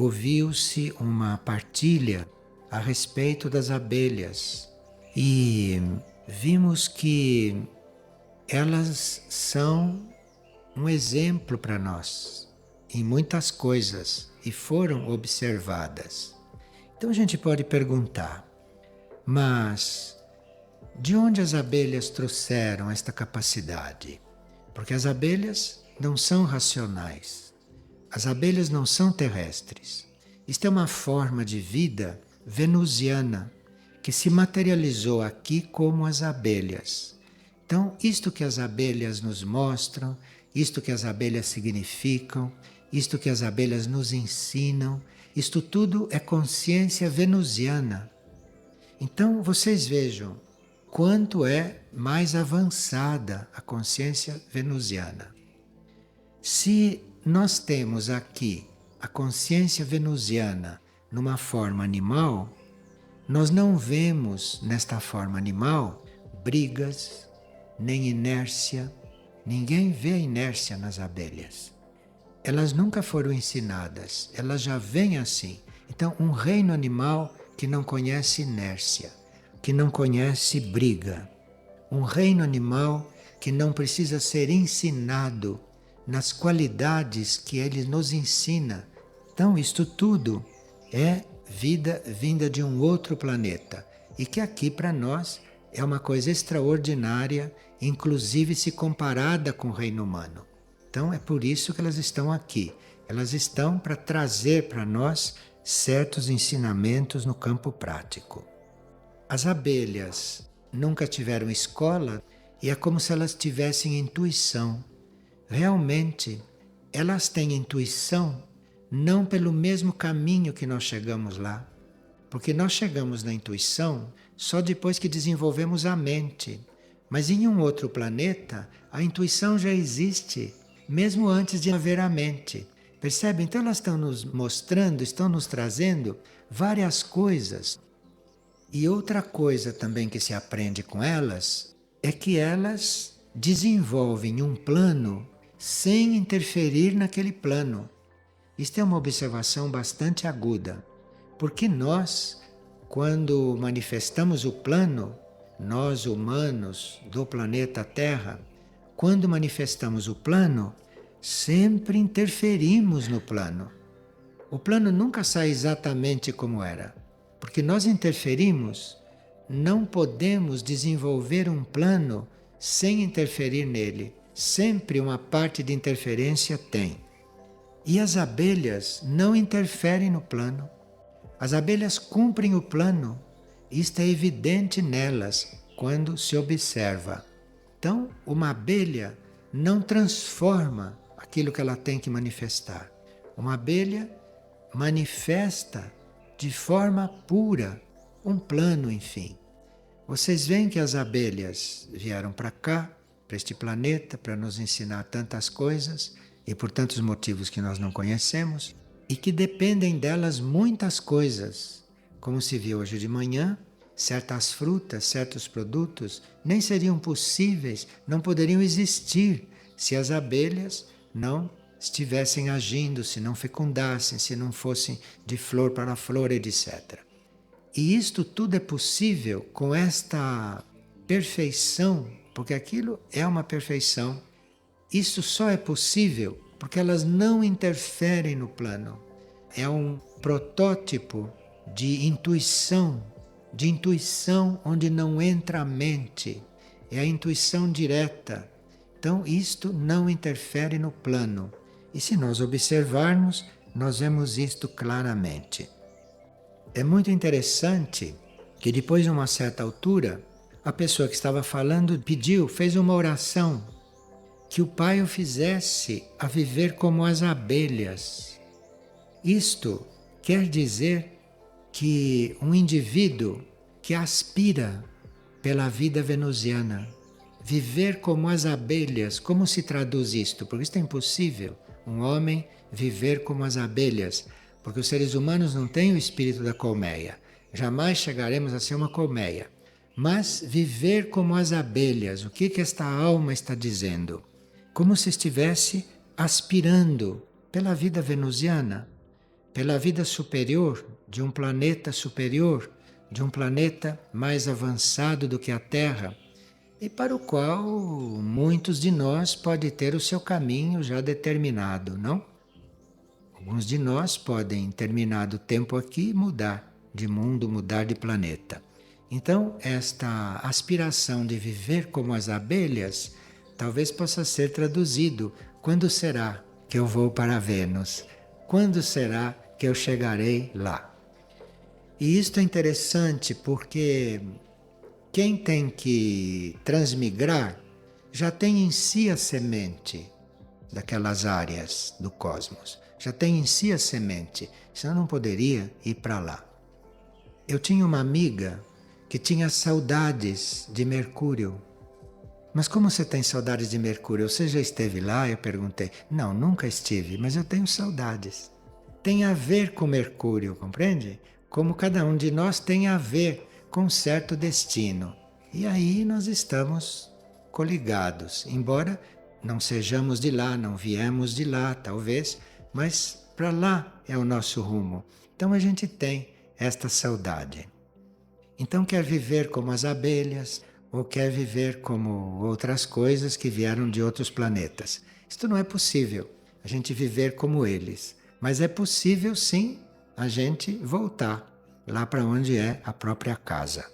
ouviu-se uma partilha a respeito das abelhas e vimos que elas são um exemplo para nós em muitas coisas e foram observadas. Então a gente pode perguntar, mas de onde as abelhas trouxeram esta capacidade? Porque as abelhas não são racionais, as abelhas não são terrestres. Isto é uma forma de vida venusiana que se materializou aqui como as abelhas. Então, isto que as abelhas nos mostram, isto que as abelhas significam, isto que as abelhas nos ensinam, isto tudo é consciência venusiana. Então, vocês vejam quanto é mais avançada a consciência venusiana. Se nós temos aqui a consciência venusiana numa forma animal, nós não vemos nesta forma animal brigas, nem inércia. Ninguém vê a inércia nas abelhas. Elas nunca foram ensinadas, elas já vêm assim. Então, um reino animal que não conhece inércia, que não conhece briga. Um reino animal que não precisa ser ensinado nas qualidades que ele nos ensina. Então, isto tudo é vida vinda de um outro planeta e que aqui para nós é uma coisa extraordinária, inclusive se comparada com o reino humano. Então é por isso que elas estão aqui. Elas estão para trazer para nós certos ensinamentos no campo prático. As abelhas nunca tiveram escola e é como se elas tivessem intuição. Realmente, elas têm intuição não pelo mesmo caminho que nós chegamos lá. Porque nós chegamos na intuição só depois que desenvolvemos a mente. Mas em um outro planeta, a intuição já existe, mesmo antes de haver a mente. Percebe? Então elas estão nos mostrando, estão nos trazendo várias coisas. E outra coisa também que se aprende com elas é que elas desenvolvem um plano sem interferir naquele plano. Isto é uma observação bastante aguda, porque nós, quando manifestamos o plano, nós humanos do planeta Terra, quando manifestamos o plano, sempre interferimos no plano. O plano nunca sai exatamente como era, porque nós interferimos, não podemos desenvolver um plano sem interferir nele. Sempre uma parte de interferência tem. E as abelhas não interferem no plano. As abelhas cumprem o plano. Isto é evidente nelas quando se observa. Então, uma abelha não transforma aquilo que ela tem que manifestar. Uma abelha manifesta de forma pura um plano, enfim. Vocês veem que as abelhas vieram para cá, para este planeta, para nos ensinar tantas coisas, e por tantos motivos que nós não conhecemos, e que dependem delas muitas coisas. Como se viu hoje de manhã, certas frutas, certos produtos nem seriam possíveis, não poderiam existir se as abelhas não estivessem agindo, se não fecundassem, se não fossem de flor para flor, etc. E isto tudo é possível com esta perfeição, porque aquilo é uma perfeição. Isso só é possível porque elas não interferem no plano. É um protótipo de intuição onde não entra a mente. É a intuição direta. Então isto não interfere no plano. E se nós observarmos, nós vemos isto claramente. É muito interessante que depois de uma certa altura, a pessoa que estava falando pediu, fez uma oração, que o Pai o fizesse a viver como as abelhas. Isto quer dizer que um indivíduo que aspira pela vida venusiana, viver como as abelhas, como se traduz isto? Porque isto é impossível, um homem viver como as abelhas, porque os seres humanos não têm o espírito da colmeia, jamais chegaremos a ser uma colmeia. Mas viver como as abelhas, o que esta alma está dizendo? Como se estivesse aspirando pela vida venusiana. pela vida superior, de um planeta superior, de um planeta mais avançado do que a Terra, e para o qual muitos de nós podem ter o seu caminho já determinado, não? Alguns de nós podem, em determinado tempo aqui, mudar de mundo, mudar de planeta. Então, esta aspiração de viver como as abelhas talvez possa ser traduzido: quando será que eu vou para Vênus? Quando será que eu chegarei lá? E isto é interessante porque quem tem que transmigrar já tem em si a semente daquelas áreas do cosmos. Já tem em si a semente, senão não poderia ir para lá. Eu tinha uma amiga que tinha saudades de Mercúrio. Mas como você tem saudades de Mercúrio? Você já esteve lá? Eu perguntei. Não, nunca estive, mas eu tenho saudades. Tem a ver com Mercúrio, compreende? Como cada um de nós tem a ver com um certo destino. E aí nós estamos coligados, embora não sejamos de lá, não viemos de lá, talvez, mas para lá é o nosso rumo. Então a gente tem esta saudade. Então quer viver como as abelhas ou quer viver como outras coisas que vieram de outros planetas. Isto não é possível, a gente viver como eles. Mas é possível sim a gente voltar lá para onde é a própria casa.